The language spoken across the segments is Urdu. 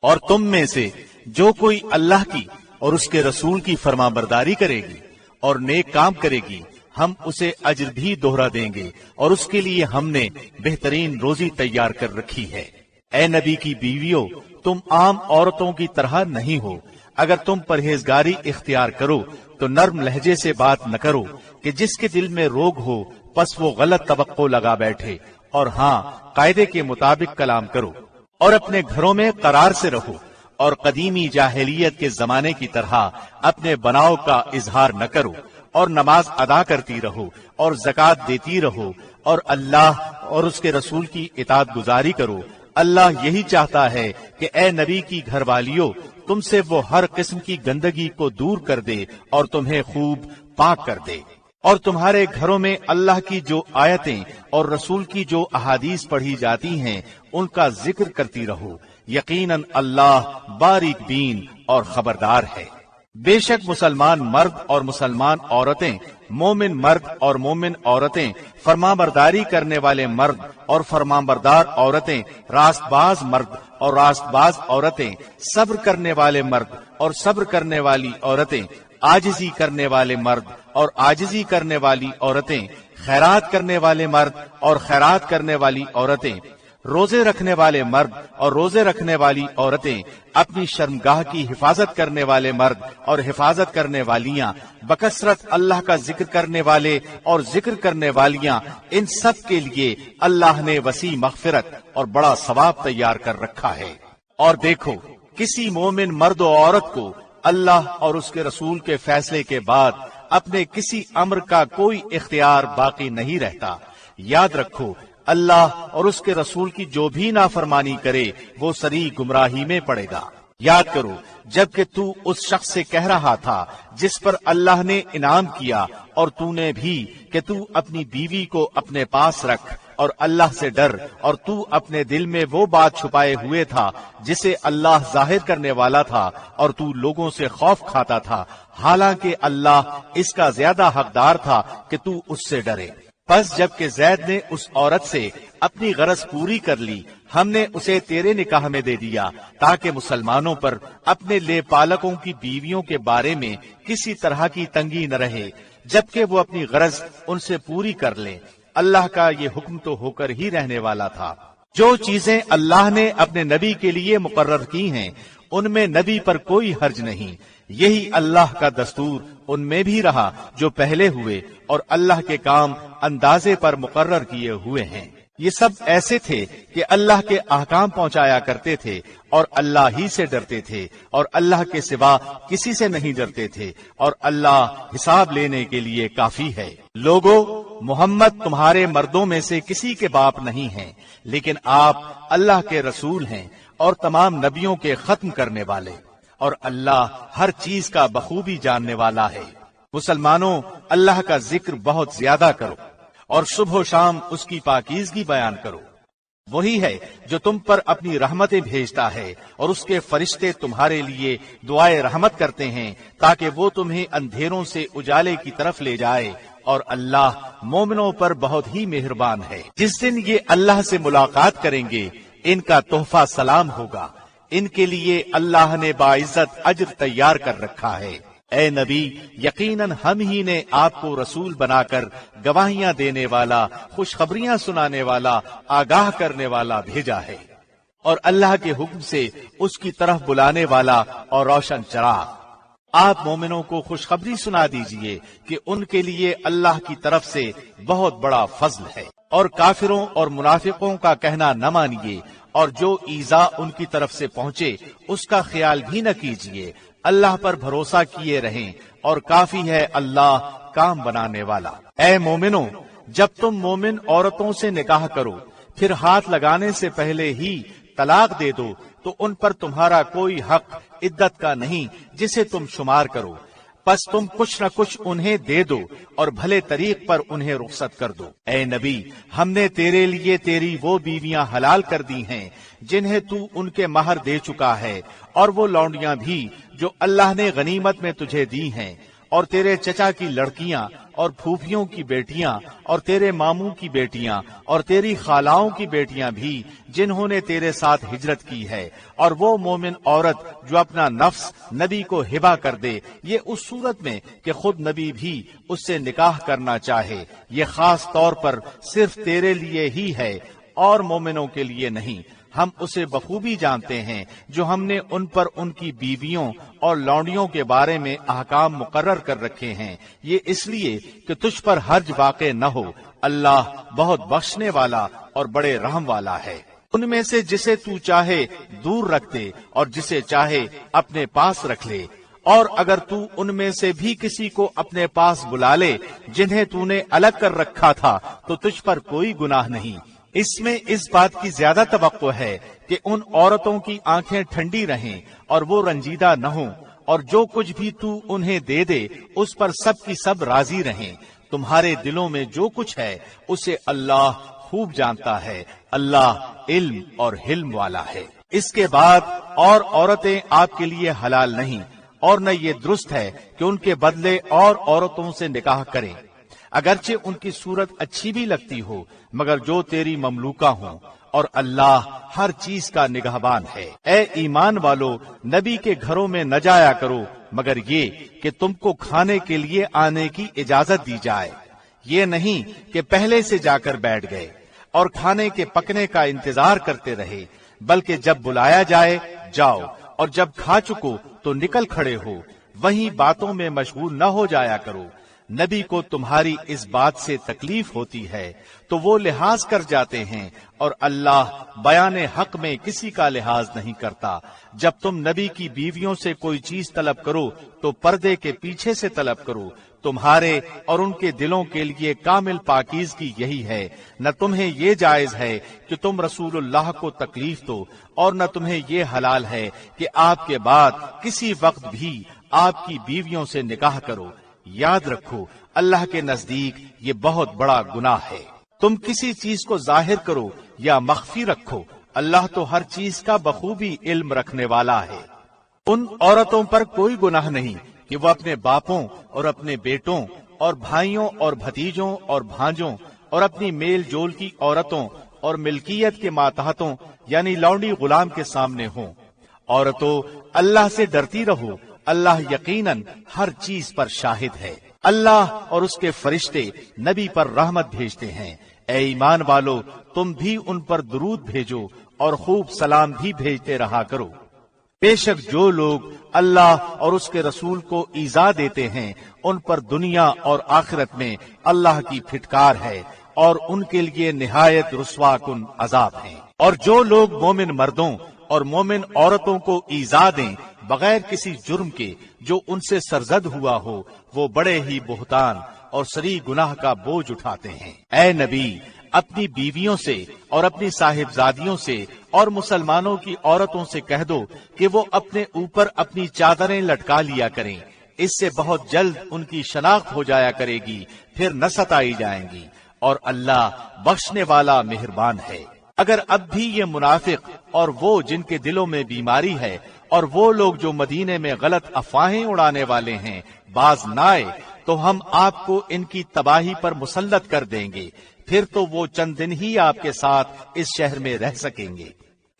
اور تم میں سے جو کوئی اللہ کی اور اس کے رسول کی فرمانبرداری کرے گی اور نیک کام کرے گی ہم اسے اجر بھی دوہرا دیں گے اور اس کے لیے ہم نے بہترین روزی تیار کر رکھی ہے۔ اے نبی کی بیویوں، تم عام عورتوں کی طرح نہیں ہو۔ اگر تم پرہیزگاری اختیار کرو تو نرم لہجے سے بات نہ کرو کہ جس کے دل میں روگ ہو پس وہ غلط توقع لگا بیٹھے، اور ہاں قاعدے کے مطابق کلام کرو اور اپنے گھروں میں قرار سے رہو، اور قدیمی جاہلیت کے زمانے کی طرح اپنے بناؤ کا اظہار نہ کرو، اور نماز ادا کرتی رہو اور زکوٰۃ دیتی رہو اور اللہ اور اس کے رسول کی اطاعت گزاری کرو۔ اللہ یہی چاہتا ہے کہ اے نبی کی گھر والیوں، تم سے وہ ہر قسم کی گندگی کو دور کر دے اور تمہیں خوب پاک کر دے، اور تمہارے گھروں میں اللہ کی جو آیتیں اور رسول کی جو احادیث پڑھی جاتی ہیں ان کا ذکر کرتی رہو۔ یقیناً اللہ باریک بین اور خبردار ہے۔ بے شک مسلمان مرد اور مسلمان عورتیں، مومن مرد اور مومن عورتیں، فرمانبرداری کرنے والے مرد اور فرمانبردار عورتیں، راست باز مرد اور راست باز عورتیں، صبر کرنے والے مرد اور صبر کرنے والی عورتیں، عاجزی کرنے والے مرد اور عاجزی کرنے والی عورتیں، خیرات کرنے والے مرد اور خیرات کرنے والی عورتیں، روزے رکھنے والے مرد اور روزے رکھنے والی عورتیں، اپنی شرمگاہ کی حفاظت کرنے والے مرد اور حفاظت کرنے والیاں، بکثرت اللہ کا ذکر کرنے والے اور ذکر کرنے والیاں، ان سب کے لیے اللہ نے وسیع مغفرت اور بڑا ثواب تیار کر رکھا ہے۔ اور دیکھو، کسی مومن مرد و عورت کو اللہ اور اس کے رسول کے فیصلے کے بعد اپنے کسی امر کا کوئی اختیار باقی نہیں رہتا۔ یاد رکھو، اللہ اور اس کے رسول کی جو بھی نافرمانی کرے وہ سری گمراہی میں پڑے گا۔ یاد کرو جبکہ تو اس شخص سے کہہ رہا تھا جس پر اللہ نے انعام کیا، اور تو نے بھی کہ تو اپنی بیوی کو اپنے پاس رکھ اور اللہ سے ڈر، اور تو اپنے دل میں وہ بات چھپائے ہوئے تھا جسے اللہ ظاہر کرنے والا تھا، اور تو لوگوں سے خوف کھاتا تھا، حالانکہ اللہ اس کا زیادہ حقدار تھا کہ تو اس سے ڈرے۔ پس جب کہ زید نے اس عورت سے اپنی غرض پوری کر لی، ہم نے اسے تیرے نکاح میں دے دیا تاکہ مسلمانوں پر اپنے لے پالکوں کی بیویوں کے بارے میں کسی طرح کی تنگی نہ رہے، جبکہ وہ اپنی غرض ان سے پوری کر لیں۔ اللہ کا یہ حکم تو ہو کر ہی رہنے والا تھا۔ جو چیزیں اللہ نے اپنے نبی کے لیے مقرر کی ہیں ان میں نبی پر کوئی حرج نہیں، یہی اللہ کا دستور ان میں بھی رہا جو پہلے ہوئے، اور اللہ کے کام اندازے پر مقرر کیے ہوئے ہیں۔ یہ سب ایسے تھے کہ اللہ کے احکام پہنچایا کرتے تھے اور اللہ ہی سے ڈرتے تھے، اور اللہ کے سوا کسی سے نہیں ڈرتے تھے، اور اللہ حساب لینے کے لیے کافی ہے۔ لوگو، محمد تمہارے مردوں میں سے کسی کے باپ نہیں ہیں، لیکن آپ اللہ کے رسول ہیں اور تمام نبیوں کے ختم کرنے والے، اور اللہ ہر چیز کا بخوبی جاننے والا ہے۔ مسلمانوں، اللہ کا ذکر بہت زیادہ کرو اور صبح و شام اس کی پاکیزگی بیان کرو۔ وہی ہے جو تم پر اپنی رحمتیں بھیجتا ہے، اور اس کے فرشتے تمہارے لیے دعائے رحمت کرتے ہیں تاکہ وہ تمہیں اندھیروں سے اجالے کی طرف لے جائے، اور اللہ مومنوں پر بہت ہی مہربان ہے۔ جس دن یہ اللہ سے ملاقات کریں گے ان کا تحفہ سلام ہوگا، ان کے لیے اللہ نے باعزت اجر تیار کر رکھا ہے۔ اے نبی، یقیناً ہم ہی نے آپ کو رسول بنا کر گواہیاں دینے والا، خوشخبریاں سنانے والا، آگاہ کرنے والا بھیجا ہے، اور اللہ کے حکم سے اس کی طرف بلانے والا اور روشن چراغ۔ آپ مومنوں کو خوشخبری سنا دیجئے کہ ان کے لیے اللہ کی طرف سے بہت بڑا فضل ہے، اور کافروں اور منافقوں کا کہنا نہ مانیے، اور جو ایذا ان کی طرف سے پہنچے اس کا خیال بھی نہ کیجیے۔ اللہ پر بھروسہ کیے رہیں، اور کافی ہے اللہ کام بنانے والا۔ اے مومنوں، جب تم مومن عورتوں سے نکاح کرو پھر ہاتھ لگانے سے پہلے ہی طلاق دے دو تو ان پر تمہارا کوئی حق عدت کا نہیں جسے تم شمار کرو، پس تم کچھ نہ کچھ انہیں دے دو اور بھلے طریق پر انہیں رخصت کر دو۔ اے نبی، ہم نے تیرے لیے تیری وہ بیویاں حلال کر دی ہیں جنہیں تو ان کے مہر دے چکا ہے، اور وہ لونڈیاں بھی جو اللہ نے غنیمت میں تجھے دی ہیں، اور تیرے چچا کی لڑکیاں اور پھوپھیوں کی بیٹیاں اور تیرے ماموں کی بیٹیاں اور تیری خالاؤں کی بیٹیاں بھی جنہوں نے تیرے ساتھ ہجرت کی ہے، اور وہ مومن عورت جو اپنا نفس نبی کو ہبہ کر دے، یہ اس صورت میں کہ خود نبی بھی اس سے نکاح کرنا چاہے، یہ خاص طور پر صرف تیرے لیے ہی ہے اور مومنوں کے لیے نہیں۔ ہم اسے بخوبی جانتے ہیں جو ہم نے ان پر ان کی بیویوں اور لونڈیوں کے بارے میں احکام مقرر کر رکھے ہیں، یہ اس لیے کہ تجھ پر حرج واقع نہ ہو۔ اللہ بہت بخشنے والا اور بڑے رحم والا ہے۔ ان میں سے جسے تو چاہے دور رکھ دے اور جسے چاہے اپنے پاس رکھ لے، اور اگر تو ان میں سے بھی کسی کو اپنے پاس بلا لے جنہیں تو نے الگ کر رکھا تھا تو تجھ پر کوئی گناہ نہیں۔ اس میں اس بات کی زیادہ توقع ہے کہ ان عورتوں کی آنکھیں ٹھنڈی رہیں اور وہ رنجیدہ نہ ہوں، اور جو کچھ بھی تو انہیں دے دے اس پر سب کی سب راضی رہیں۔ تمہارے دلوں میں جو کچھ ہے اسے اللہ خوب جانتا ہے، اللہ علم اور حلم والا ہے۔ اس کے بعد اور عورتیں آپ کے لیے حلال نہیں، اور نہ یہ درست ہے کہ ان کے بدلے اور عورتوں سے نکاح کریں، اگرچہ ان کی صورت اچھی بھی لگتی ہو، مگر جو تیری مملوکہ ہوں، اور اللہ ہر چیز کا نگہبان ہے۔ اے ایمان والو، نبی کے گھروں میں نہ جایا کرو مگر یہ کہ تم کو کھانے کے لیے آنے کی اجازت دی جائے، یہ نہیں کہ پہلے سے جا کر بیٹھ گئے اور کھانے کے پکنے کا انتظار کرتے رہے، بلکہ جب بلایا جائے جاؤ، اور جب کھا چکو تو نکل کھڑے ہو، وہیں باتوں میں مشغول نہ ہو جایا کرو۔ نبی کو تمہاری اس بات سے تکلیف ہوتی ہے تو وہ لحاظ کر جاتے ہیں، اور اللہ بیان حق میں کسی کا لحاظ نہیں کرتا۔ جب تم نبی کی بیویوں سے کوئی چیز طلب کرو تو پردے کے پیچھے سے طلب کرو، تمہارے اور ان کے دلوں کے لیے کامل پاکیزگی یہی ہے۔ نہ تمہیں یہ جائز ہے کہ تم رسول اللہ کو تکلیف دو، اور نہ تمہیں یہ حلال ہے کہ آپ کے بعد کسی وقت بھی آپ کی بیویوں سے نکاح کرو۔ یاد رکھو، اللہ کے نزدیک یہ بہت بڑا گناہ ہے۔ تم کسی چیز کو ظاہر کرو یا مخفی رکھو، اللہ تو ہر چیز کا بخوبی علم رکھنے والا ہے۔ ان عورتوں پر کوئی گناہ نہیں کہ وہ اپنے باپوں اور اپنے بیٹوں اور بھائیوں اور بھتیجوں اور بھانجوں اور اپنی میل جول کی عورتوں اور ملکیت کے ماتحتوں یعنی لونڈی غلام کے سامنے ہوں۔ عورتوں، اللہ سے ڈرتی رہو، اللہ یقیناً ہر چیز پر شاہد ہے۔ اللہ اور اس کے فرشتے نبی پر رحمت بھیجتے ہیں۔ اے ایمان والو، تم بھی ان پر درود بھیجو اور خوب سلام بھی بھیجتے رہا کرو۔ بے شک جو لوگ اللہ اور اس کے رسول کو ایذا دیتے ہیں ان پر دنیا اور آخرت میں اللہ کی پھٹکار ہے، اور ان کے لیے نہایت رسوا کن عذاب ہیں۔ اور جو لوگ مومن مردوں اور مومن عورتوں کو ایذا دیں بغیر کسی جرم کے جو ان سے سرزد ہوا ہو، وہ بڑے ہی بہتان اور سری گناہ کا بوجھ اٹھاتے ہیں۔ اے نبی، اپنی بیویوں سے اور اپنی صاحبزادیوں سے اور مسلمانوں کی عورتوں سے کہہ دو کہ وہ اپنے اوپر اپنی چادریں لٹکا لیا کریں، اس سے بہت جلد ان کی شناخت ہو جایا کرے گی، پھر نہ ستائی جائیں گی، اور اللہ بخشنے والا مہربان ہے۔ اگر اب بھی یہ منافق اور وہ جن کے دلوں میں بیماری ہے اور وہ لوگ جو مدینے میں غلط افواہیں اڑانے والے ہیں باز نہ آئے تو ہم آپ کو ان کی تباہی پر مسلط کر دیں گے، پھر تو وہ چند دن ہی آپ کے ساتھ اس شہر میں رہ سکیں گے۔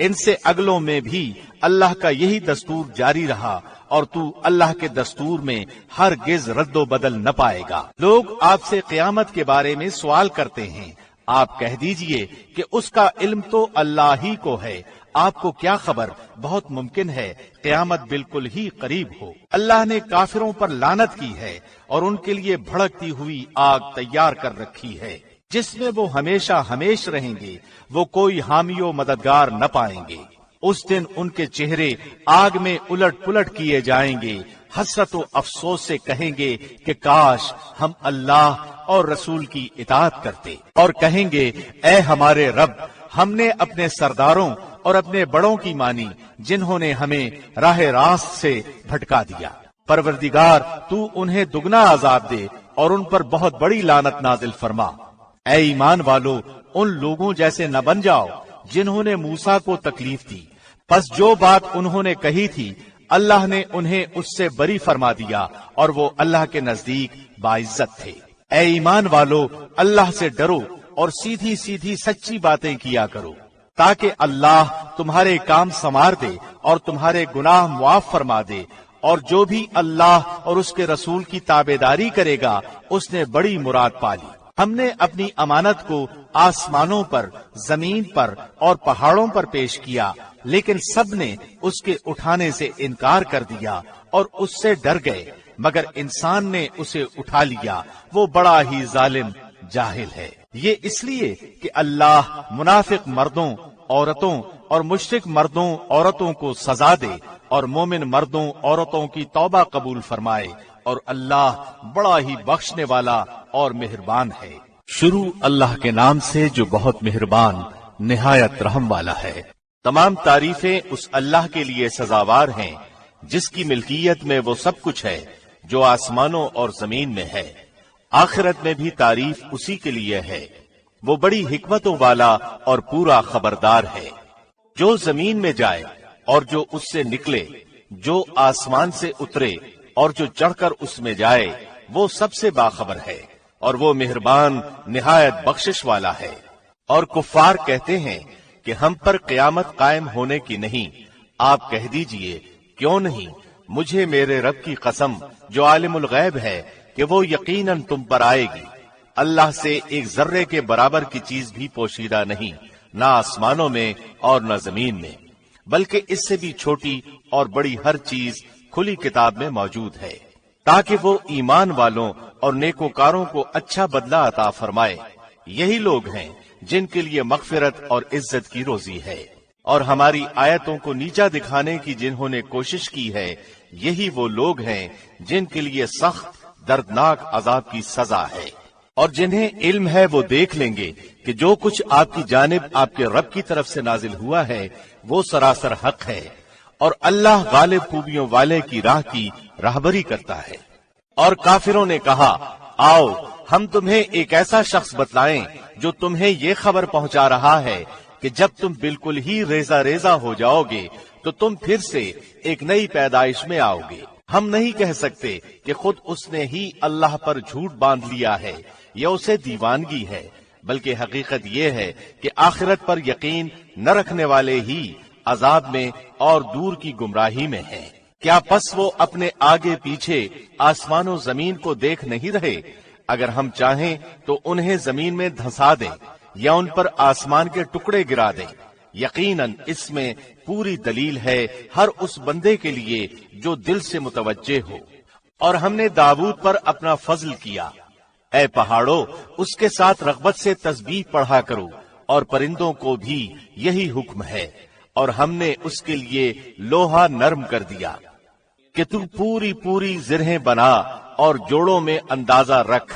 ان سے اگلوں میں بھی اللہ کا یہی دستور جاری رہا، اور تو اللہ کے دستور میں ہرگز رد و بدل نہ پائے گا۔ لوگ آپ سے قیامت کے بارے میں سوال کرتے ہیں، آپ کہہ دیجئے کہ اس کا علم تو اللہ ہی کو ہے، آپ کو کیا خبر، بہت ممکن ہے قیامت بالکل ہی قریب ہو۔ اللہ نے کافروں پر لعنت کی ہے اور ان کے لیے بھڑکتی ہوئی آگ تیار کر رکھی ہے جس میں وہ ہمیشہ ہمیش رہیں گے، وہ کوئی حامی و مددگار نہ پائیں گے۔ اس دن ان کے چہرے آگ میں الٹ پلٹ کیے جائیں گے، حسرت و افسوس سے کہیں گے کہ کاش ہم اللہ اور رسول کی اطاعت کرتے، اور کہیں گے اے ہمارے رب، ہم نے اپنے سرداروں اور اپنے بڑوں کی مانی جنہوں نے ہمیں راہ راست سے بھٹکا دیا۔ پروردگار تو انہیں دگنا عذاب دے اور ان پر بہت بڑی لعنت نازل فرما۔ اے ایمان والو، ان لوگوں جیسے نہ بن جاؤ جنہوں نے موسیٰ کو تکلیف دی، پس جو بات انہوں نے کہی تھی اللہ نے انہیں اس سے بری فرما دیا اور وہ اللہ کے نزدیک باعزت تھے۔ اے ایمان والو، اللہ سے ڈرو اور سیدھی سیدھی سچی باتیں کیا کرو، تاکہ اللہ تمہارے کام سنوار دے اور تمہارے گناہ معاف فرما دے، اور جو بھی اللہ اور اس کے رسول کی تابعداری کرے گا اس نے بڑی مراد پالی۔ ہم نے اپنی امانت کو آسمانوں پر، زمین پر اور پہاڑوں پر پیش کیا، لیکن سب نے اس کے اٹھانے سے انکار کر دیا اور اس سے ڈر گئے، مگر انسان نے اسے اٹھا لیا، وہ بڑا ہی ظالم جاہل ہے۔ یہ اس لیے کہ اللہ منافق مردوں، عورتوں اور مشرک مردوں، عورتوں کو سزا دے اور مومن مردوں، عورتوں کی توبہ قبول فرمائے، اور اللہ بڑا ہی بخشنے والا اور مہربان ہے۔ شروع اللہ کے نام سے جو بہت مہربان نہایت رحم والا ہے۔ تمام تعریفیں اس اللہ کے لیے سزاوار ہیں جس کی ملکیت میں وہ سب کچھ ہے جو آسمانوں اور زمین میں ہے۔ آخرت میں بھی تعریف اسی کے لیے ہے، وہ بڑی حکمتوں والا اور پورا خبردار ہے۔ جو زمین میں جائے اور جو اس سے نکلے، جو آسمان سے اترے اور جو چڑھ کر اس میں جائے، وہ سب سے باخبر ہے، اور وہ مہربان نہایت بخشش والا ہے۔ اور کفار کہتے ہیں کہ ہم پر قیامت قائم ہونے کی نہیں۔ آپ کہہ دیجئے، کیوں نہیں؟ مجھے میرے رب کی قسم جو عالم الغیب ہے کہ وہ یقیناً تم پر آئے گی۔ اللہ سے ایک ذرے کے برابر کی چیز بھی پوشیدہ نہیں، نہ آسمانوں میں اور نہ زمین میں، بلکہ اس سے بھی چھوٹی اور بڑی ہر چیز کھلی کتاب میں موجود ہے، تاکہ وہ ایمان والوں اور نیکوکاروں کو اچھا بدلہ عطا فرمائے۔ یہی لوگ ہیں جن کے لیے مغفرت اور عزت کی روزی ہے، اور ہماری آیتوں کو نیچا دکھانے کی جنہوں نے کوشش کی ہے، یہی وہ لوگ ہیں جن کے لیے سخت دردناک عذاب کی سزا ہے۔ اور جنہیں علم ہے وہ دیکھ لیں گے کہ جو کچھ آپ کی جانب آپ کے رب کی طرف سے نازل ہوا ہے وہ سراسر حق ہے، اور اللہ غالب خوبیوں والے کی راہ کی راہبری کرتا ہے۔ اور کافروں نے کہا، آؤ ہم تمہیں ایک ایسا شخص بتلائیں جو تمہیں یہ خبر پہنچا رہا ہے کہ جب تم بالکل ہی ریزہ ریزہ ہو جاؤ گے تو تم پھر سے ایک نئی پیدائش میں آؤ گے۔ ہم نہیں کہہ سکتے کہ خود اس نے ہی اللہ پر جھوٹ باندھ لیا ہے یا اسے دیوانگی ہے، بلکہ حقیقت یہ ہے کہ آخرت پر یقین نہ رکھنے والے ہی عذاب میں اور دور کی گمراہی میں ہیں۔ کیا پس وہ اپنے آگے پیچھے آسمان و زمین کو دیکھ نہیں رہے؟ اگر ہم چاہیں تو انہیں زمین میں دھنسا دیں یا ان پر آسمان کے ٹکڑے گرا دیں۔ یقیناً اس میں پوری دلیل ہے ہر اس بندے کے لیے جو دل سے متوجہ ہو۔ اور ہم نے داؤد پر اپنا فضل کیا۔ اے پہاڑوں، اس کے ساتھ رغبت سے تسبیح پڑھا کرو، اور پرندوں کو بھی یہی حکم ہے۔ اور ہم نے اس کے لیے لوہا نرم کر دیا کہ تو پوری پوری زرہیں بنا اور جوڑوں میں اندازہ رکھ،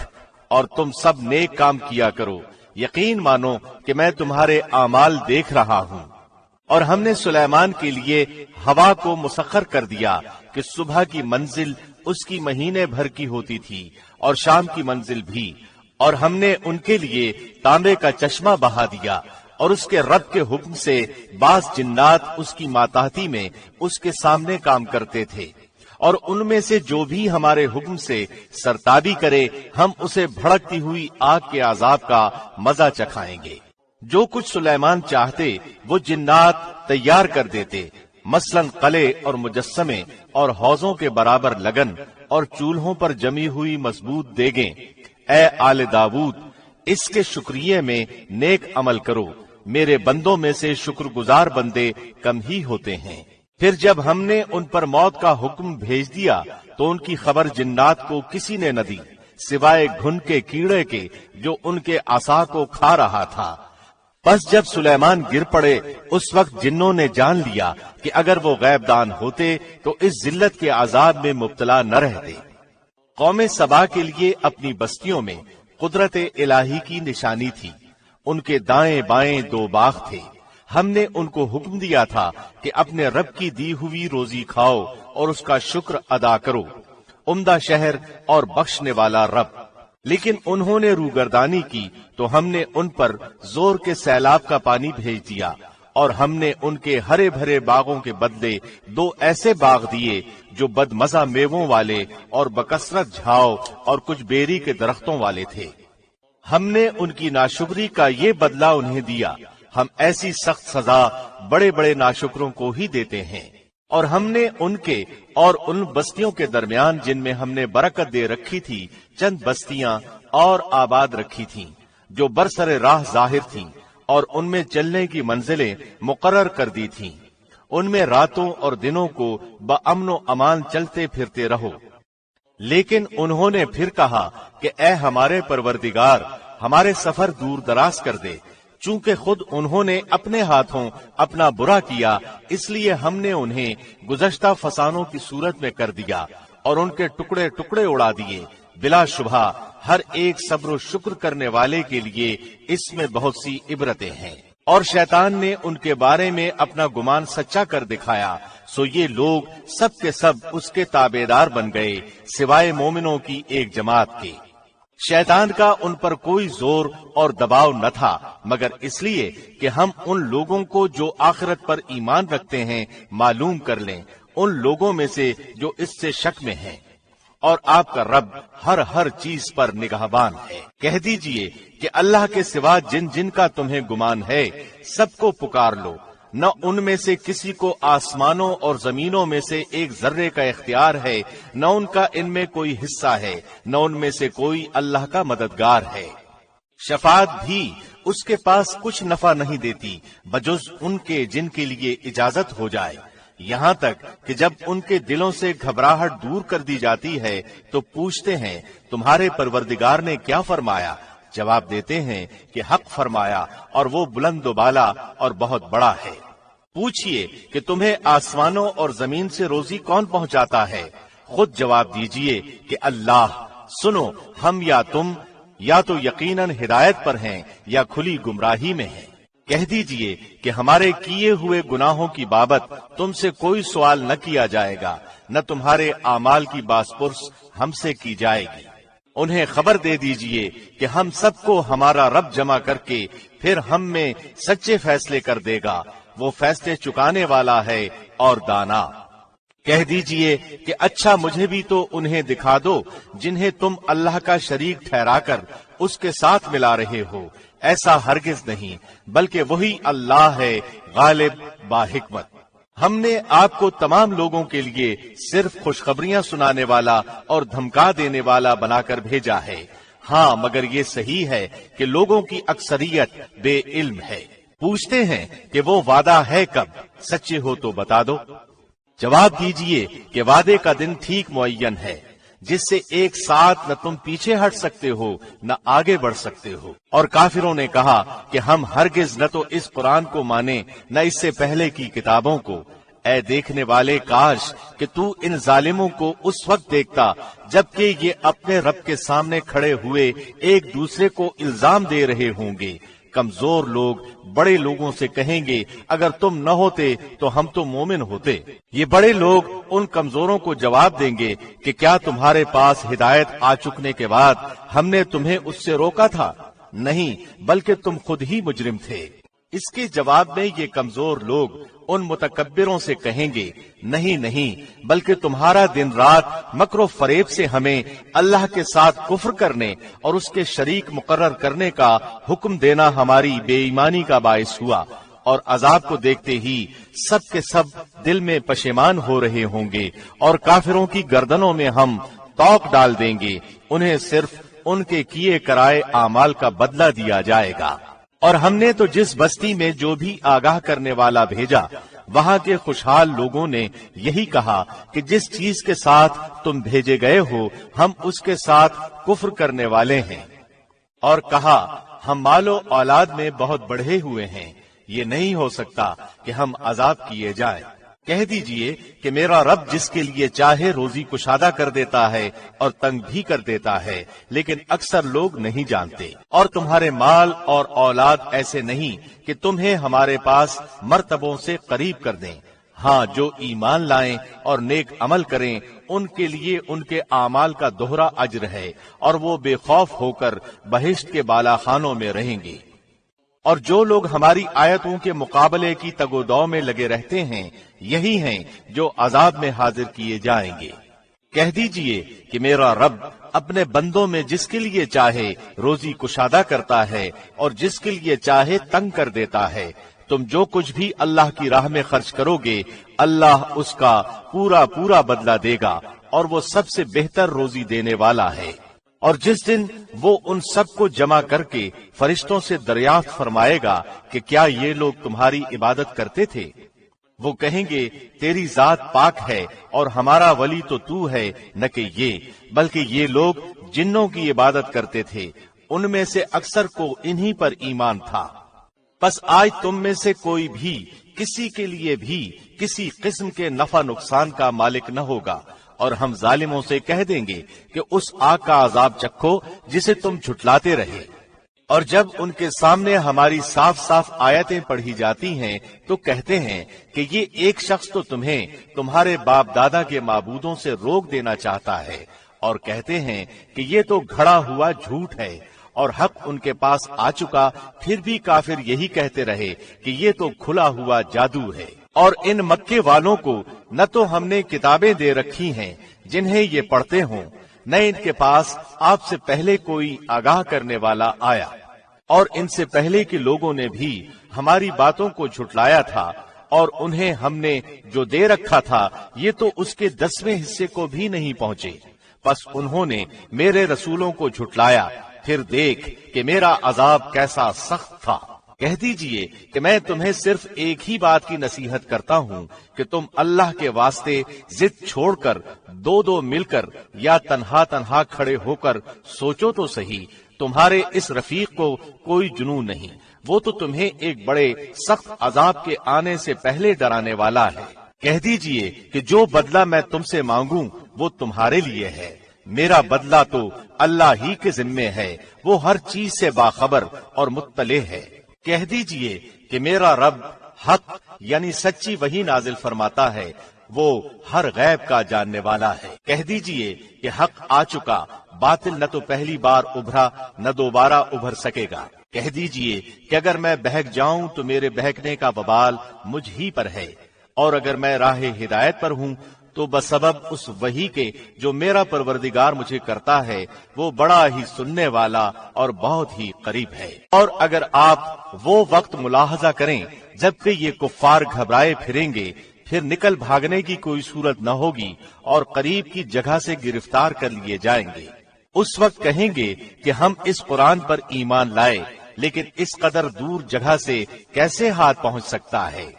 اور تم سب نیک کام کیا کرو، یقین مانو کہ میں تمہارے اعمال دیکھ رہا ہوں۔ اور ہم نے سلیمان کے لیے ہوا کو مسخر کر دیا کہ صبح کی منزل اس کی مہینے بھر کی ہوتی تھی اور شام کی منزل بھی، اور ہم نے ان کے لیے تانبے کا چشمہ بہا دیا، اور اس کے رب کے حکم سے بعض جنات اس کی ماتحتی میں اس کے سامنے کام کرتے تھے، اور ان میں سے جو بھی ہمارے حکم سے سرتابی کرے ہم اسے بھڑکتی ہوئی آگ کے عذاب کا مزہ چکھائیں گے۔ جو کچھ سلیمان چاہتے وہ جنات تیار کر دیتے، مثلاً قلعے اور مجسمے اور حوضوں کے برابر لگن اور چولہوں پر جمی ہوئی مضبوط دیگیں۔ اے آل داؤد، اس کے شکریہ میں نیک عمل کرو، میرے بندوں میں سے شکر گزار بندے کم ہی ہوتے ہیں۔ پھر جب ہم نے ان پر موت کا حکم بھیج دیا تو ان کی خبر جنات کو کسی نے نہ دی سوائے گھن کے کیڑے کے جو ان کے عصا کو کھا رہا تھا۔ بس جب سلیمان گر پڑے اس وقت جنوں نے جان لیا کہ اگر وہ غیب دان ہوتے تو اس ذلت کے عذاب میں مبتلا نہ رہتے۔ قوم سبا کے لیے اپنی بستیوں میں قدرت الہی کی نشانی تھی، ان کے دائیں بائیں 2 باغ تھے۔ ہم نے ان کو حکم دیا تھا کہ اپنے رب کی دی ہوئی روزی کھاؤ اور اس کا شکر ادا کرو، عمدہ شہر اور بخشنے والا رب۔ لیکن انہوں نے روگردانی کی تو ہم نے ان پر زور کے سیلاب کا پانی بھیج دیا اور ہم نے ان کے ہرے بھرے باغوں کے بدلے 2 ایسے باغ دیے جو بدمزہ میووں والے اور بکثرت جھاؤ اور کچھ بیری کے درختوں والے تھے۔ ہم نے ان کی ناشکری کا یہ بدلہ انہیں دیا۔ ہم ایسی سخت سزا بڑے بڑے ناشکروں کو ہی دیتے ہیں۔ اور ہم نے ان کے اور ان بستیوں کے درمیان جن میں ہم نے برکت دے رکھی تھی چند بستیاں اور آباد رکھی تھیں جو برسر راہ ظاہر تھیں، اور ان میں چلنے کی منزلیں مقرر کر دی تھیں۔ ان میں راتوں اور دنوں کو بامن و امان چلتے پھرتے رہو۔ لیکن انہوں نے پھر کہا کہ اے ہمارے پروردگار، ہمارے سفر دور دراز کر دے۔ چونکہ خود انہوں نے اپنے ہاتھوں اپنا برا کیا، اس لیے ہم نے انہیں گزشتہ فسانوں کی صورت میں کر دیا اور ان کے ٹکڑے ٹکڑے اڑا دیے۔ بلا شبہ ہر ایک صبر و شکر کرنے والے کے لیے اس میں بہت سی عبرتیں ہیں۔ اور شیطان نے ان کے بارے میں اپنا گمان سچا کر دکھایا، سو یہ لوگ سب کے سب اس کے تابعدار بن گئے سوائے مومنوں کی ایک جماعت کے۔ شیطان کا ان پر کوئی زور اور دباؤ نہ تھا مگر اس لیے کہ ہم ان لوگوں کو جو آخرت پر ایمان رکھتے ہیں معلوم کر لیں، ان لوگوں میں سے جو اس سے شک میں ہیں۔ اور آپ کا رب ہر چیز پر نگہبان ہے۔ کہہ دیجئے کہ اللہ کے سوا جن جن کا تمہیں گمان ہے سب کو پکار لو، نہ ان میں سے کسی کو آسمانوں اور زمینوں میں سے ایک ذرے کا اختیار ہے، نہ ان کا ان میں کوئی حصہ ہے، نہ ان میں سے کوئی اللہ کا مددگار ہے۔ شفاعت بھی اس کے پاس کچھ نفع نہیں دیتی بجز ان کے جن کے لیے اجازت ہو جائے، یہاں تک کہ جب ان کے دلوں سے گھبراہٹ دور کر دی جاتی ہے تو پوچھتے ہیں تمہارے پروردگار نے کیا فرمایا؟ جواب دیتے ہیں کہ حق فرمایا اور وہ بلند و بالا اور بہت بڑا ہے۔ پوچھئے کہ تمہیں آسمانوں اور زمین سے روزی کون پہنچاتا ہے؟ خود جواب دیجئے کہ اللہ۔ سنو، ہم یا تم یا تو یقیناً ہدایت پر ہیں یا کھلی گمراہی میں ہیں۔ کہہ دیجئے کہ ہمارے کیے ہوئے گناہوں کی بابت تم سے کوئی سوال نہ کیا جائے گا، نہ تمہارے اعمال کی باز پرس ہم سے کی جائے گی۔ انہیں خبر دے دیجئے کہ ہم سب کو ہمارا رب جمع کر کے پھر ہم میں سچے فیصلے کر دے گا، وہ فیصلے چکانے والا ہے اور دانا۔ کہہ دیجئے کہ اچھا مجھے بھی تو انہیں دکھا دو جنہیں تم اللہ کا شریک ٹھہرا کر اس کے ساتھ ملا رہے ہو، ایسا ہرگز نہیں، بلکہ وہی اللہ ہے غالب باحکمت۔ ہم نے آپ کو تمام لوگوں کے لیے صرف خوشخبریاں سنانے والا اور دھمکا دینے والا بنا کر بھیجا ہے۔ ہاں مگر یہ صحیح ہے کہ لوگوں کی اکثریت بے علم ہے۔ پوچھتے ہیں کہ وہ وعدہ ہے کب؟ سچے ہو تو بتا دو۔ جواب دیجئے کہ وعدے کا دن ٹھیک معین ہے جس سے ایک ساتھ نہ تم پیچھے ہٹ سکتے ہو نہ آگے بڑھ سکتے ہو۔ اور کافروں نے کہا کہ ہم ہرگز نہ تو اس قرآن کو مانیں نہ اس سے پہلے کی کتابوں کو۔ اے دیکھنے والے، کاش کہ تو ان ظالموں کو اس وقت دیکھتا جبکہ یہ اپنے رب کے سامنے کھڑے ہوئے ایک دوسرے کو الزام دے رہے ہوں گے۔ کمزور لوگ بڑے لوگوں سے کہیں گے اگر تم نہ ہوتے تو ہم تو مومن ہوتے۔ یہ بڑے لوگ ان کمزوروں کو جواب دیں گے کہ کیا تمہارے پاس ہدایت آ چکنے کے بعد ہم نے تمہیں اس سے روکا تھا؟ نہیں، بلکہ تم خود ہی مجرم تھے۔ اس کے جواب میں یہ کمزور لوگ ان متکبروں سے کہیں گے نہیں، بلکہ تمہارا دن رات مکر و فریب سے ہمیں اللہ کے ساتھ کفر کرنے اور اس کے شریک مقرر کرنے کا حکم دینا ہماری بے ایمانی کا باعث ہوا، اور عذاب کو دیکھتے ہی سب کے سب دل میں پشیمان ہو رہے ہوں گے، اور کافروں کی گردنوں میں ہم توق ڈال دیں گے، انہیں صرف ان کے کیے کرائے اعمال کا بدلہ دیا جائے گا۔ اور ہم نے تو جس بستی میں جو بھی آگاہ کرنے والا بھیجا وہاں کے خوشحال لوگوں نے یہی کہا کہ جس چیز کے ساتھ تم بھیجے گئے ہو ہم اس کے ساتھ کفر کرنے والے ہیں، اور کہا ہم مال و اولاد میں بہت بڑھے ہوئے ہیں، یہ نہیں ہو سکتا کہ ہم عذاب کیے جائیں۔ کہہ دیجئے کہ میرا رب جس کے لیے چاہے روزی کشادہ کر دیتا ہے اور تنگ بھی کر دیتا ہے، لیکن اکثر لوگ نہیں جانتے۔ اور تمہارے مال اور اولاد ایسے نہیں کہ تمہیں ہمارے پاس مرتبوں سے قریب کر دیں۔ ہاں، جو ایمان لائیں اور نیک عمل کریں ان کے لیے ان کے اعمال کا دوہرا اجر ہے، اور وہ بے خوف ہو کر بہشت کے بالا خانوں میں رہیں گے۔ اور جو لوگ ہماری آیتوں کے مقابلے کی تگودو میں لگے رہتے ہیں یہی ہیں جو عذاب میں حاضر کیے جائیں گے۔ کہہ دیجئے کہ میرا رب اپنے بندوں میں جس کے لیے چاہے روزی کشادہ کرتا ہے اور جس کے لیے چاہے تنگ کر دیتا ہے۔ تم جو کچھ بھی اللہ کی راہ میں خرچ کرو گے اللہ اس کا پورا پورا بدلہ دے گا اور وہ سب سے بہتر روزی دینے والا ہے۔ اور جس دن وہ ان سب کو جمع کر کے فرشتوں سے دریافت فرمائے گا کہ کیا یہ لوگ تمہاری عبادت کرتے تھے؟ وہ کہیں گے تیری ذات پاک ہے اور ہمارا ولی تو ہے، نہ کہ یہ، بلکہ یہ لوگ جنوں کی عبادت کرتے تھے، ان میں سے اکثر کو انہی پر ایمان تھا۔ پس آج تم میں سے کوئی بھی کسی کے لیے بھی کسی قسم کے نفع نقصان کا مالک نہ ہوگا، اور ہم ظالموں سے کہہ دیں گے کہ اس آگ کا عذاب چکھو جسے تم جھٹلاتے رہے۔ اور جب ان کے سامنے ہماری صاف صاف آیتیں پڑھی جاتی ہیں تو کہتے ہیں کہ یہ ایک شخص تو تمہیں تمہارے باپ دادا کے معبودوں سے روک دینا چاہتا ہے، اور کہتے ہیں کہ یہ تو گھڑا ہوا جھوٹ ہے اور حق ان کے پاس آ چکا، پھر بھی کافر یہی کہتے رہے کہ یہ تو کھلا ہوا جادو ہے۔ اور ان مکے والوں کو نہ تو ہم نے کتابیں دے رکھی ہیں جنہیں یہ پڑھتے ہوں، نہ ان کے پاس آپ سے پہلے کوئی آگاہ کرنے والا آیا، اور ان سے پہلے کے لوگوں نے بھی ہماری باتوں کو جھٹلایا تھا، اور انہیں ہم نے جو دے رکھا تھا یہ تو اس کے 10ویں حصے کو بھی نہیں پہنچے۔ پس انہوں نے میرے رسولوں کو جھٹلایا، پھر دیکھ کہ میرا عذاب کیسا سخت تھا۔ کہہ دیجئے کہ میں تمہیں صرف ایک ہی بات کی نصیحت کرتا ہوں کہ تم اللہ کے واسطے ضد چھوڑ کر دو مل کر یا تنہا تنہا کھڑے ہو کر سوچو تو صحیح، تمہارے اس رفیق کو کوئی جنون نہیں، وہ تو تمہیں ایک بڑے سخت عذاب کے آنے سے پہلے ڈرانے والا ہے۔ کہہ دیجئے کہ جو بدلہ میں تم سے مانگوں وہ تمہارے لیے ہے، میرا بدلہ تو اللہ ہی کے ذمے ہے، وہ ہر چیز سے باخبر اور مطلع ہے۔ کہہ دیجئے کہ میرا رب حق یعنی سچی وحی نازل فرماتا ہے، وہ ہر غیب کا جاننے والا ہے۔ کہہ دیجئے کہ حق آ چکا، باطل نہ تو پہلی بار ابھرا نہ دوبارہ ابھر سکے گا۔ کہہ دیجئے کہ اگر میں بہک جاؤں تو میرے بہکنے کا وبال مجھ ہی پر ہے، اور اگر میں راہ ہدایت پر ہوں تو بسبب اس وحی کے جو میرا پروردگار مجھے کرتا ہے وہ بڑا ہی سننے والا اور بہت ہی قریب ہے۔ اور اگر آپ وہ وقت ملاحظہ کریں جبکہ یہ کفار گھبرائے پھریں گے، پھر نکل بھاگنے کی کوئی صورت نہ ہوگی اور قریب کی جگہ سے گرفتار کر لیے جائیں گے۔ اس وقت کہیں گے کہ ہم اس قرآن پر ایمان لائے، لیکن اس قدر دور جگہ سے کیسے ہاتھ پہنچ سکتا ہے؟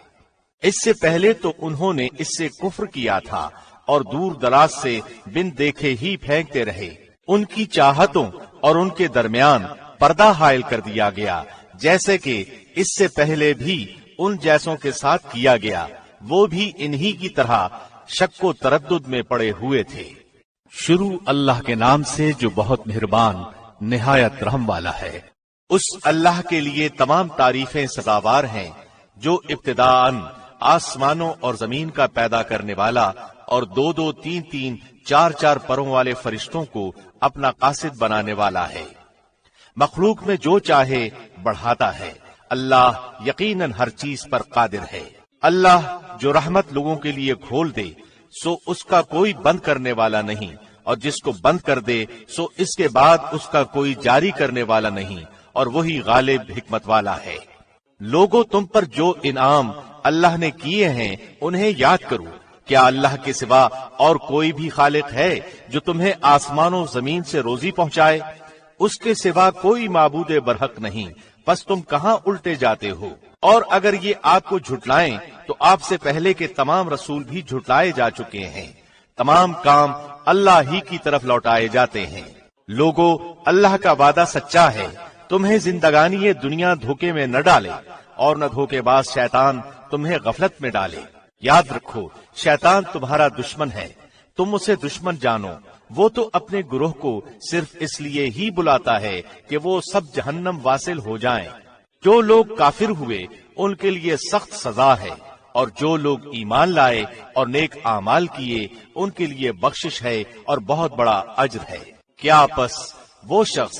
اس سے پہلے تو انہوں نے اس سے کفر کیا تھا اور دور دراز سے بن دیکھے ہی پھینکتے رہے۔ ان کی چاہتوں اور ان کے درمیان پردہ حائل کر دیا گیا، جیسے کہ اس سے پہلے بھی ان جیسوں کے ساتھ کیا گیا، وہ بھی انہی کی طرح شک و تردد میں پڑے ہوئے تھے۔ شروع اللہ کے نام سے جو بہت مہربان نہایت رحم والا ہے۔ اس اللہ کے لیے تمام تعریفیں سزاوار ہیں جو ابتداءً آسمانوں اور زمین کا پیدا کرنے والا اور 2 3 4 پروں والے فرشتوں کو اپنا قاصد بنانے والا ہے۔ مخلوق میں جو چاہے بڑھاتا ہے، اللہ یقیناً ہر چیز پر قادر ہے۔ اللہ جو رحمت لوگوں کے لیے کھول دے سو اس کا کوئی بند کرنے والا نہیں، اور جس کو بند کر دے سو اس کے بعد اس کا کوئی جاری کرنے والا نہیں، اور وہی غالب حکمت والا ہے۔ لوگوں تم پر جو انعام اللہ نے کیے ہیں انہیں یاد کرو۔ کیا اللہ کے سوا اور کوئی بھی خالق ہے جو تمہیں آسمان و زمین سے روزی پہنچائے؟ اس کے سوا کوئی معبود برحق نہیں، بس تم کہاں الٹے جاتے ہو؟ اور اگر یہ آپ کو جھٹلائیں تو آپ سے پہلے کے تمام رسول بھی جھٹلائے جا چکے ہیں۔ تمام کام اللہ ہی کی طرف لوٹائے جاتے ہیں۔ لوگو اللہ کا وعدہ سچا ہے، تمہیں زندگانی دنیا دھوکے میں نہ ڈالے اور نہ دھوکے باز شیطان تمہیں غفلت میں ڈالے۔ یاد رکھو شیطان تمہارا دشمن ہے، تم اسے دشمن جانو۔ وہ تو اپنے گروہ کو صرف اس لیے ہی بلاتا ہے کہ وہ سب جہنم واصل ہو جائیں۔ جو لوگ کافر ہوئے ان کے لیے سخت سزا ہے، اور جو لوگ ایمان لائے اور نیک اعمال کیے ان کے لیے بخشش ہے اور بہت بڑا اجر ہے۔ کیا پس وہ شخص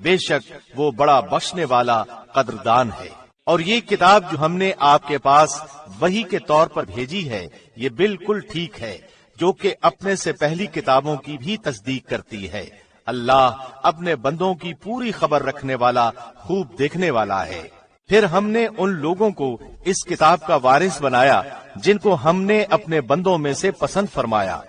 بے شک وہ بڑا بخشنے والا قدردان ہے۔ اور یہ کتاب جو ہم نے آپ کے پاس وحی کے طور پر بھیجی ہے، یہ بالکل ٹھیک ہے، جو کہ اپنے سے پہلی کتابوں کی بھی تصدیق کرتی ہے۔ اللہ اپنے بندوں کی پوری خبر رکھنے والا، خوب دیکھنے والا ہے۔ پھر ہم نے ان لوگوں کو اس کتاب کا وارث بنایا جن کو ہم نے اپنے بندوں میں سے پسند فرمایا،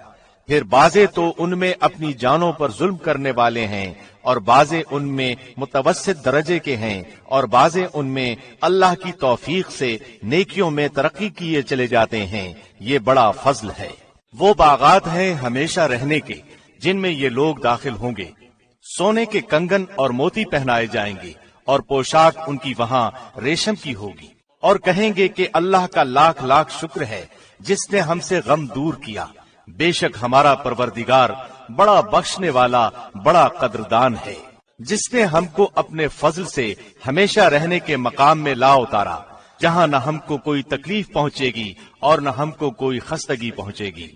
پھر بعضے تو ان میں اپنی جانوں پر ظلم کرنے والے ہیں، اور بعضے ان میں متوسط درجے کے ہیں، اور بعضے ان میں اللہ کی توفیق سے نیکیوں میں ترقی کیے چلے جاتے ہیں۔ یہ بڑا فضل ہے۔ وہ باغات ہیں ہمیشہ رہنے کے، جن میں یہ لوگ داخل ہوں گے، سونے کے کنگن اور موتی پہنائے جائیں گے، اور پوشاک ان کی وہاں ریشم کی ہوگی، اور کہیں گے کہ اللہ کا لاکھ لاکھ شکر ہے جس نے ہم سے غم دور کیا۔ بے شک ہمارا پروردگار بڑا بخشنے والا، بڑا قدردان ہے، جس نے ہم کو اپنے فضل سے ہمیشہ رہنے کے مقام میں لا اتارا، جہاں نہ ہم کو کوئی تکلیف پہنچے گی اور نہ ہم کو کوئی خستگی پہنچے گی۔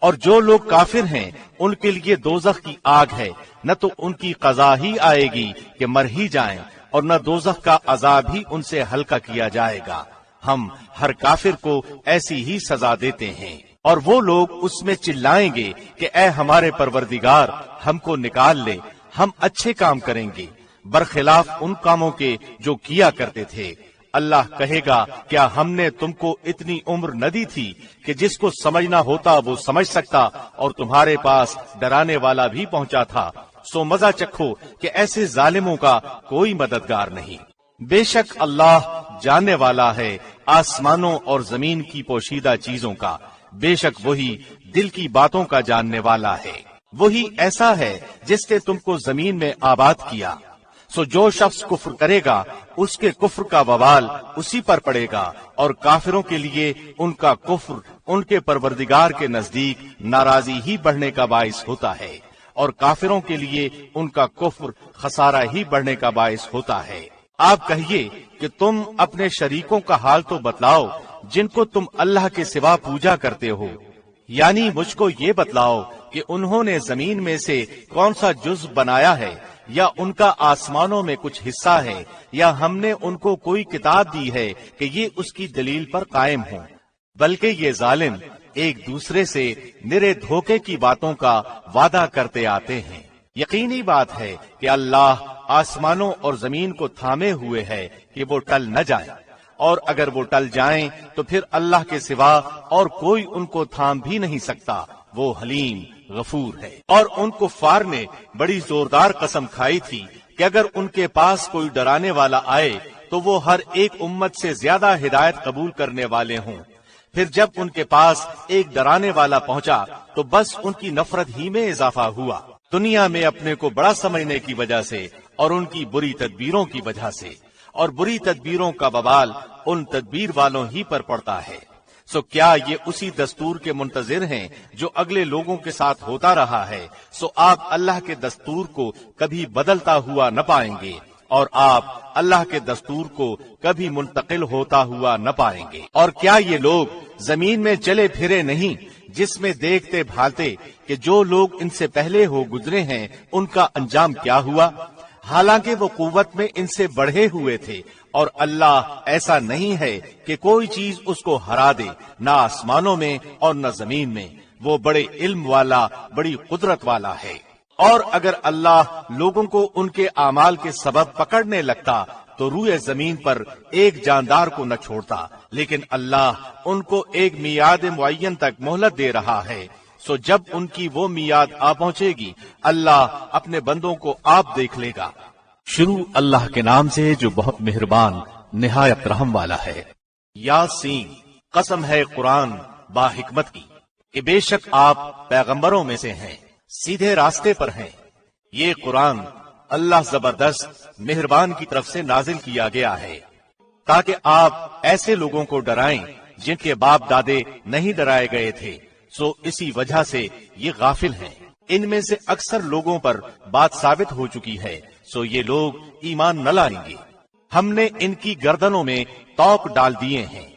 اور جو لوگ کافر ہیں ان کے لیے دوزخ کی آگ ہے، نہ تو ان کی قضا ہی آئے گی کہ مر ہی جائیں، اور نہ دوزخ کا عذاب ہی ان سے ہلکا کیا جائے گا۔ ہم ہر کافر کو ایسی ہی سزا دیتے ہیں۔ اور وہ لوگ اس میں چلائیں گے کہ اے ہمارے پروردگار، ہم کو نکال لے، ہم اچھے کام کریں گے، برخلاف ان کاموں کے جو کیا کرتے تھے۔ اللہ کہے گا، کیا ہم نے تم کو اتنی عمر نہ دی تھی کہ جس کو سمجھنا ہوتا وہ سمجھ سکتا، اور تمہارے پاس ڈرانے والا بھی پہنچا تھا؟ سو مزہ چکھو کہ ایسے ظالموں کا کوئی مددگار نہیں۔ بے شک اللہ جاننے والا ہے آسمانوں اور زمین کی پوشیدہ چیزوں کا، بے شک وہی دل کی باتوں کا جاننے والا ہے۔ وہی ایسا ہے جس نے تم کو زمین میں آباد کیا، سو جو شخص کفر کرے گا اس کے کفر کا وبال اسی پر پڑے گا، اور کافروں کے لیے ان کا کفر ان کے پروردگار کے نزدیک ناراضی ہی بڑھنے کا باعث ہوتا ہے، اور کافروں کے لیے ان کا کفر خسارہ ہی بڑھنے کا باعث ہوتا ہے۔ آپ کہیے کہ تم اپنے شریکوں کا حال تو بتلاؤ جن کو تم اللہ کے سوا پوجا کرتے ہو، یعنی مجھ کو یہ بتلاؤ کہ انہوں نے زمین میں سے کون سا جز بنایا ہے، یا ان کا آسمانوں میں کچھ حصہ ہے، یا ہم نے ان کو کوئی کتاب دی ہے کہ یہ اس کی دلیل پر قائم ہوں، بلکہ یہ ظالم ایک دوسرے سے نرے دھوکے کی باتوں کا وعدہ کرتے آتے ہیں۔ یقینی بات ہے کہ اللہ آسمانوں اور زمین کو تھامے ہوئے ہے کہ وہ ٹل نہ جائیں، اور اگر وہ ٹل جائیں تو پھر اللہ کے سوا اور کوئی ان کو تھام بھی نہیں سکتا۔ وہ حلیم غفور ہے۔ اور ان کفار نے بڑی زوردار قسم کھائی تھی کہ اگر ان کے پاس کوئی ڈرانے والا آئے تو وہ ہر ایک امت سے زیادہ ہدایت قبول کرنے والے ہوں۔ پھر جب ان کے پاس ایک ڈرانے والا پہنچا تو بس ان کی نفرت ہی میں اضافہ ہوا، دنیا میں اپنے کو بڑا سمجھنے کی وجہ سے اور ان کی بری تدبیروں کی وجہ سے، اور بری تدبیروں کا وبال ان تدبیر والوں ہی پر پڑتا ہے۔ سو کیا یہ اسی دستور کے منتظر ہیں جو اگلے لوگوں کے ساتھ ہوتا رہا ہے؟ سو آپ اللہ کے دستور کو کبھی بدلتا ہوا نہ پائیں گے، اور آپ اللہ کے دستور کو کبھی منتقل ہوتا ہوا نہ پائیں گے۔ اور کیا یہ لوگ زمین میں چلے پھرے نہیں، جس میں دیکھتے بھالتے کہ جو لوگ ان سے پہلے ہو گزرے ہیں ان کا انجام کیا ہوا؟ حالانکہ وہ قوت میں ان سے بڑھے ہوئے تھے، اور اللہ ایسا نہیں ہے کہ کوئی چیز اس کو ہرا دے، نہ آسمانوں میں اور نہ زمین میں۔ وہ بڑے علم والا، بڑی قدرت والا ہے۔ اور اگر اللہ لوگوں کو ان کے اعمال کے سبب پکڑنے لگتا تو روئے زمین پر ایک جاندار کو نہ چھوڑتا، لیکن اللہ ان کو ایک میعاد معین تک مہلت دے رہا ہے۔ سو جب ان کی وہ میعاد آ پہنچے گی، اللہ اپنے بندوں کو آپ دیکھ لے گا۔ شروع اللہ کے نام سے جو بہت مہربان نہایت رحم والا ہے۔ یاسین، قسم ہے قرآن با حکمت کی کہ بے شک آپ پیغمبروں میں سے ہیں، سیدھے راستے پر ہیں۔ یہ قرآن اللہ زبردست مہربان کی طرف سے نازل کیا گیا ہے تاکہ آپ ایسے لوگوں کو ڈرائیں جن کے باپ دادے نہیں ڈرائے گئے تھے، سو اسی وجہ سے یہ غافل ہیں۔ ان میں سے اکثر لوگوں پر بات ثابت ہو چکی ہے، سو یہ لوگ ایمان نہ لائیں گے۔ ہم نے ان کی گردنوں میں توق ڈال دیے ہیں،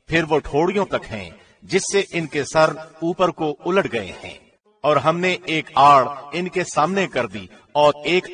پھر وہ ٹھوڑیوں تک ہیں جس سے ان کے سر اوپر کو الٹ گئے ہیں، اور ہم نے ایک آڑ ان کے سامنے کر دی اور ایک